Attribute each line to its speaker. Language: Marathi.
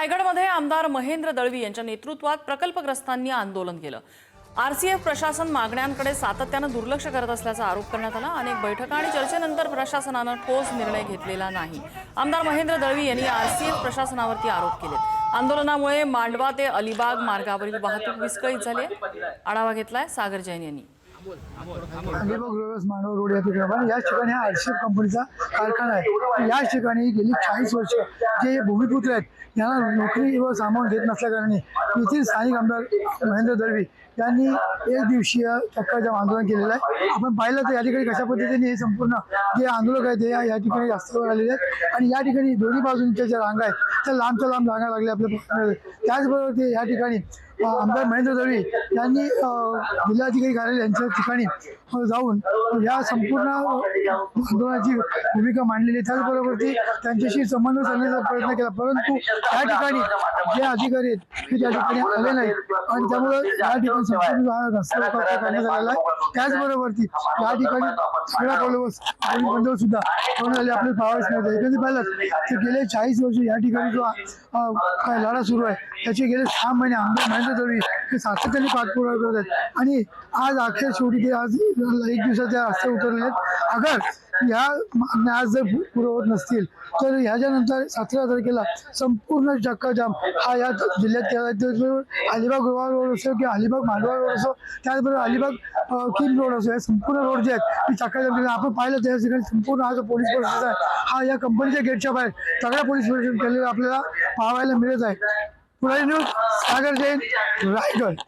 Speaker 1: रायगडमध्ये आमदार महेंद्र दळवी यांच्या नेतृत्वात प्रकल्पग्रस्तांनी आंदोलन केलं। आरसीएफ प्रशासन मागण्यांकडे सातत्याने दुर्लक्ष करत असल्याचा आरोप करण्यात आला। अनेक बैठका आणि चर्चेनंतर प्रशासनाने ठोस निर्णय घेतलेला नाही। आमदार महेंद्र दळवी यांनी आरसीएफ प्रशासनावरती आरोप केले। आंदोलनामुळे मांडवा ते अलिबाग मार्गावरील वाहतूक विस्कळीत झाली। आढावा घेतलाय सागर जैन यांनी।
Speaker 2: अलिबाग रोड मांडवा रोड या ठिकाणी आरसीएफ कंपनीचा कारखाना आहे। या ठिकाणी गेली 40 वर्ष जे भूमिपुत्र आहेत यांना नोकरी व सामावून घेत नसल्याकारणे येथील स्थानिक आमदार महेंद्र दळवी यांनी एक दिवसीय चक्काजाम आंदोलन केलेलं आहे। आपण पाहिलं तर या ठिकाणी कशा पद्धतीने हे संपूर्ण जे आंदोलक आहेत या ठिकाणी रस्त्यावर आलेले आहेत आणि या ठिकाणी दोन्ही बाजूंच्या ज्या रांगा आहेत त्या लांबच्या लांब रांगा लागल्या आपल्या। त्याचबरोबर ते या ठिकाणी आमदार महेंद्र दळवी यांनी जिल्हाधिकारी कार्यालय यांच्या ठिकाणी जाऊन या संपूर्ण आंदोलनाची भूमिका मांडलेली। त्याचबरोबर ती त्यांच्याशी समन्वय साधण्याचा प्रयत्न केला, परंतु त्या ठिकाणी जे अधिकारी आहेत ते त्या ठिकाणी आले नाहीत आणि त्यामुळे या ठिकाणी संपूर्ण रस्ता रोको करण्यात आलेला आहे। त्याचबरोबर ती या ठिकाणी सगळ्या बंदोबस्त सुद्धा आपल्याला पाहावयास मिळते। एकंदरीत पाहिलं तर गेले 40 वर्ष या ठिकाणी जो काय लढा सुरू आहे त्याचे गेले 6 महिने आमदार महेंद्र दळवी हे सातत्याने पाठपुरावा करत आहेत आणि आज अखेर शेवटी ते आज एक दिवसाच्या रस्ते उतरले आहेत। अगर या मागण्या आज जर पुरं होत नसतील तर ह्याच्यानंतर 17 तारखेला संपूर्ण चक्काजाम हा या जिल्ह्यात अलिबाग रोड असो किंवा अलिबाग मांडवा रोड असो, त्याचबरोबर अलिबाग किम रोड असो, या संपूर्ण रोड जे आहेत ते चक्काजाम केले। आपण पाहिलं त्या ठिकाणी संपूर्ण हा जो पोलीस प्रशासन आहे हा या कंपनीच्या गेटच्या बाहेर सगळ्या पोलीस प्रशासन केलेलं आपल्याला पाहायला मिळत आहे। पुढे न्यूज सागर जैन, रायगड।